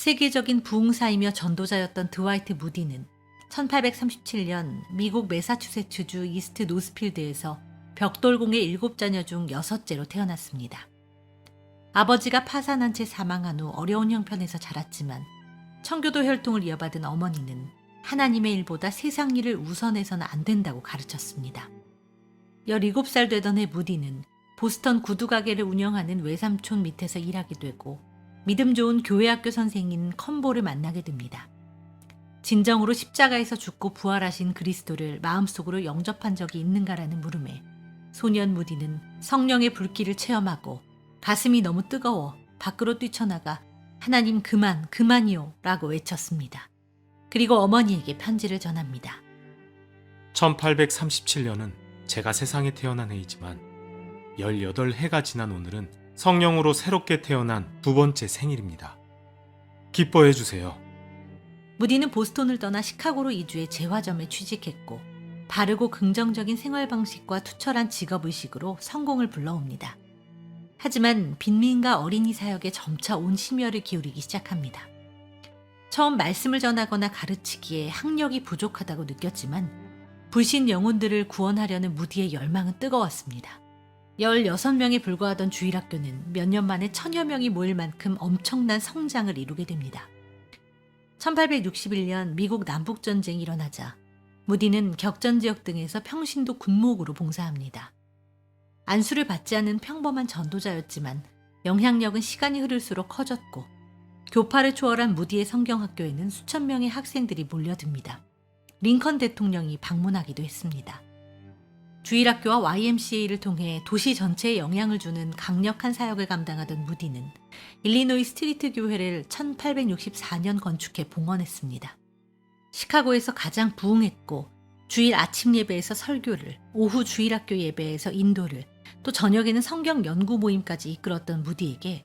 세계적인 부흥사이며 전도자였던 드와이트 무디는 1837년 미국 매사추세츠주 이스트 노스필드에서 벽돌공의 7자녀 중 6째로 태어났습니다. 아버지가 파산한 채 사망한 후 어려운 형편에서 자랐지만 청교도 혈통을 이어받은 어머니는 하나님의 일보다 세상 일을 우선해서는 안 된다고 가르쳤습니다. 17살 되던 해 무디는 보스턴 구두가게를 운영하는 외삼촌 밑에서 일하게 되고 믿음 좋은 교회학교 선생인 컴보를 만나게 됩니다. 진정으로 십자가에서 죽고 부활하신 그리스도를 마음속으로 영접한 적이 있는가라는 물음에 소년 무디는 성령의 불길을 체험하고 가슴이 너무 뜨거워 밖으로 뛰쳐나가 하나님 그만이요 라고 외쳤습니다. 그리고 어머니에게 편지를 전합니다. 1837년은 제가 세상에 태어난 해이지만 18해가 지난 오늘은 성령으로 새롭게 태어난 2번째 생일입니다. 기뻐해 주세요. 무디는 보스턴을 떠나 시카고로 이주해 재화점에 취직했고 바르고 긍정적인 생활 방식과 투철한 직업의식으로 성공을 불러옵니다. 하지만 빈민가 어린이 사역에 점차 온 심혈을 기울이기 시작합니다. 처음 말씀을 전하거나 가르치기에 학력이 부족하다고 느꼈지만 불신 영혼들을 구원하려는 무디의 열망은 뜨거웠습니다. 16명에 불과하던 주일학교는 몇 년 만에 1000여 명이 모일 만큼 엄청난 성장을 이루게 됩니다. 1861년 미국 남북전쟁이 일어나자 무디는 격전 지역 등에서 평신도 군목으로 봉사합니다. 안수를 받지 않은 평범한 전도자였지만 영향력은 시간이 흐를수록 커졌고 교파를 초월한 무디의 성경학교에는 수천 명의 학생들이 몰려듭니다. 링컨 대통령이 방문하기도 했습니다. 주일학교와 YMCA를 통해 도시 전체에 영향을 주는 강력한 사역을 감당하던 무디는 일리노이 스트리트 교회를 1864년 건축해 봉헌했습니다. 시카고에서 가장 부흥했고 주일 아침 예배에서 설교를, 오후 주일학교 예배에서 인도를, 또 저녁에는 성경 연구 모임까지 이끌었던 무디에게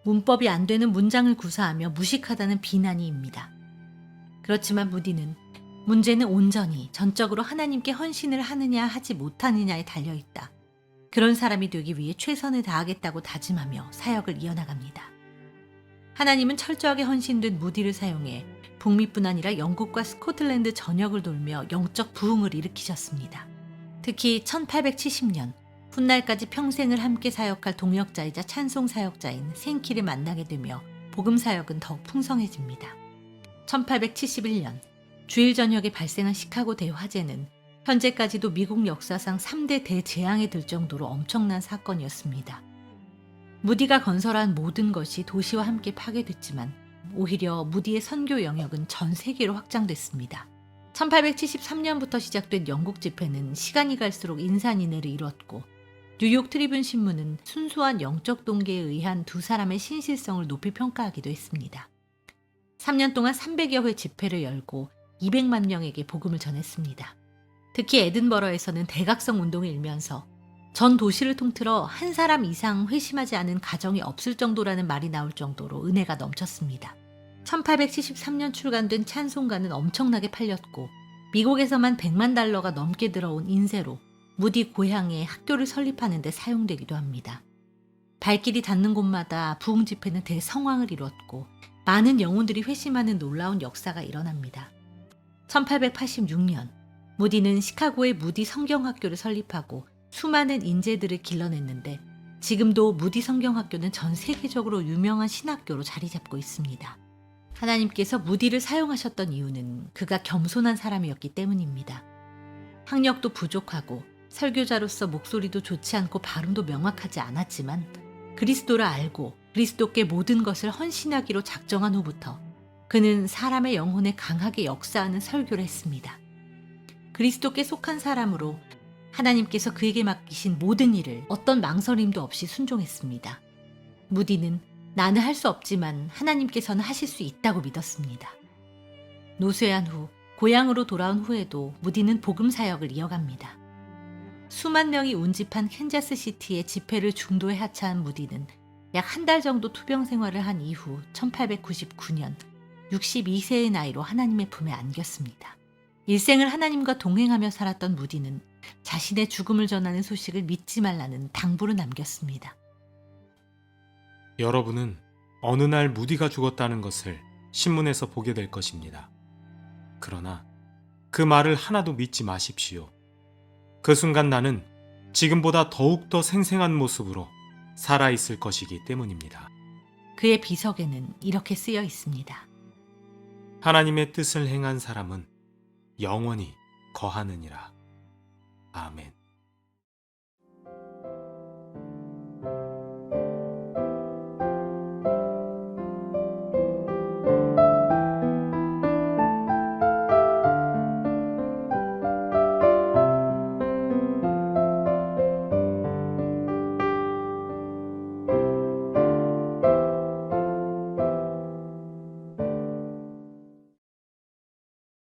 문법이 안 되는 문장을 구사하며 무식하다는 비난이입니다. 그렇지만 무디는 문제는 온전히 전적으로 하나님께 헌신을 하느냐 하지 못하느냐에 달려있다. 그런 사람이 되기 위해 최선을 다하겠다고 다짐하며 사역을 이어나갑니다. 하나님은 철저하게 헌신된 무디를 사용해 북미뿐 아니라 영국과 스코틀랜드 전역을 돌며 영적 부흥을 일으키셨습니다. 특히 1870년 훗날까지 평생을 함께 사역할 동역자이자 찬송 사역자인 생키를 만나게 되며 복음 사역은 더욱 풍성해집니다. 1871년 주일 저녁에 발생한 시카고 대화재는 현재까지도 미국 역사상 3대 대재앙에 들 정도로 엄청난 사건이었습니다. 무디가 건설한 모든 것이 도시와 함께 파괴됐지만 오히려 무디의 선교 영역은 전 세계로 확장됐습니다. 1873년부터 시작된 영국 집회는 시간이 갈수록 인산인해를 이뤘고 뉴욕 트리뷴 신문은 순수한 영적 동기에 의한 두 사람의 신실성을 높이 평가하기도 했습니다. 3년 동안 300여 회 집회를 열고 200만 명에게 복음을 전했습니다. 특히 에든버러에서는 대각성 운동을 일면서 전 도시를 통틀어 한 사람 이상 회심하지 않은 가정이 없을 정도라는 말이 나올 정도로 은혜가 넘쳤습니다. 1873년 출간된 찬송가는 엄청나게 팔렸고 미국에서만 100만 달러가 넘게 들어온 인세로 무디 고향에 학교를 설립하는 데 사용되기도 합니다. 발길이 닿는 곳마다 부흥 집회는 대성황을 이뤘고 많은 영혼들이 회심하는 놀라운 역사가 일어납니다. 1886년 무디는 시카고의 무디 성경학교를 설립하고 수많은 인재들을 길러냈는데 지금도 무디 성경학교는 전 세계적으로 유명한 신학교로 자리 잡고 있습니다. 하나님께서 무디를 사용하셨던 이유는 그가 겸손한 사람이었기 때문입니다. 학력도 부족하고 설교자로서 목소리도 좋지 않고 발음도 명확하지 않았지만 그리스도를 알고 그리스도께 모든 것을 헌신하기로 작정한 후부터 그는 사람의 영혼에 강하게 역사하는 설교를 했습니다. 그리스도께 속한 사람으로 하나님께서 그에게 맡기신 모든 일을 어떤 망설임도 없이 순종했습니다. 무디는 나는 할 수 없지만 하나님께서는 하실 수 있다고 믿었습니다. 노쇠한 후 고향으로 돌아온 후에도 무디는 복음 사역을 이어갑니다. 수만 명이 운집한 캔자스시티의 집회를 중도에 하차한 무디는 약 한 달 정도 투병 생활을 한 이후 1899년 62세의 나이로 하나님의 품에 안겼습니다. 일생을 하나님과 동행하며 살았던 무디는 자신의 죽음을 전하는 소식을 믿지 말라는 당부를 남겼습니다. 여러분은 어느 날 무디가 죽었다는 것을 신문에서 보게 될 것입니다. 그러나 그 말을 하나도 믿지 마십시오. 그 순간 나는 지금보다 더욱더 생생한 모습으로 살아있을 것이기 때문입니다. 그의 비석에는 이렇게 쓰여 있습니다. 하나님의 뜻을 행한 사람은 영원히 거하느니라. 아멘.